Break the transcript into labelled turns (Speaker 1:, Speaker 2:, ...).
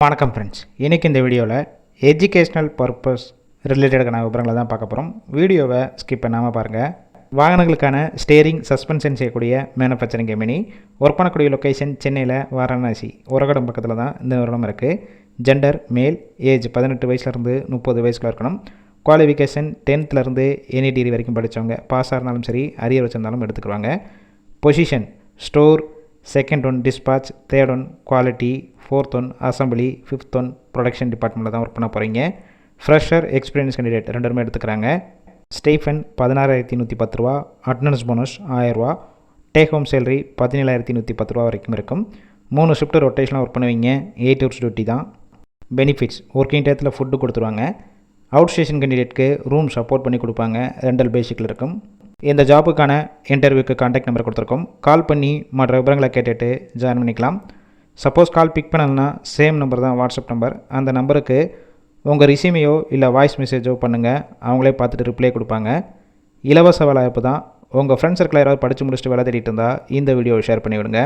Speaker 1: வணக்கம் ஃப்ரெண்ட்ஸ், இன்றைக்கி இந்த வீடியோவில் எஜுகேஷ்னல் பர்பஸ் ரிலேட்டடான விவரங்களை தான் பார்க்க போகிறோம். வீடியோவை ஸ்கிப் பண்ணாமல் பாருங்கள். வாகனங்களுக்கான ஸ்டேரிங் சஸ்பென்ஷன் செய்யக்கூடிய மேனுஃபேக்சரிங் கம்பெனி. ஒர்க் பண்ணக்கூடிய லொக்கேஷன் சென்னையில் வாரணாசி உரகடம் பக்கத்தில் தான் இந்த நிறுவனம் இருக்குது. ஜெண்டர் மேல், ஏஜ் 18 வயசுலேருந்து 30 வயசுக்குள்ள இருக்கணும். குவாலிஃபிகேஷன் 10th எனி டிகிரி வரைக்கும் படித்தவங்க, பாஸாக இருந்தாலும் சரி, அரியர் வச்சுருந்தாலும் எடுத்துக்குவாங்க. Position store, second one dispatch, third one quality, fourth one assembly, fifth one production டிபார்ட்மெண்ட்டில் தான் ஒர்க் பண்ண போகிறீங்க. ஃப்ரெஷர், எக்ஸ்பீரியன்ஸ் கேண்டிடேட் ரெண்டுமே எடுத்துக்கிறாங்க. ஸ்டேஃபன் 16,110 ரூபா, அட்டனன்ஸ் போனஸ் 1000 ரூபா, டேக் ஹோம் சேலரி 17,110 ரூபா வரைக்கும் இருக்கும். 3 ஷிஃப்ட் ரொட்டேஷனாக ஒர்க் பண்ணுவீங்க. 8 ஹவர்ஸ் டியூட்டி தான். பெனிஃபிட்ஸ், ஒர்க்கிங் டயத்தில் ஃபுட்டு கொடுத்துருவாங்க. அவுட் ஸ்டேஷன் கேண்டிடேட்க்கு ரூம் சப்போர்ட் பண்ணி கொடுப்பாங்க. ரெண்டல் பேசிக்கில் இருக்கும். இந்த ஜாபுக்கான இன்டர்வியூக்கு கான்டாக்ட் நம்பர் கொடுத்துருக்கோம். கால் பண்ணி மற்ற விவரங்களை கேட்டுட்டு ஜாயின் பண்ணிக்கலாம். சப்போஸ் கால் பிக் பண்ணலன்னா சேம் நம்பர் தான் வாட்ஸ்அப் நம்பர். அந்த நம்பருக்கு உங்கள் ரிசியூமையோ இல்லை வாய்ஸ் மெசேஜோ பண்ணுங்கள். அவங்களே பார்த்துட்டு ரிப்ளை கொடுப்பாங்க. இலவச வேலைவாய்ப்பு தான். உங்கள் ஃப்ரெண்ட்ஸ் சர்க்கிள் யாராவது படித்து முடிச்சுட்டு வேலை தேடிட்டு இருந்தால் இந்த வீடியோவை ஷேர் பண்ணிவிடுங்க.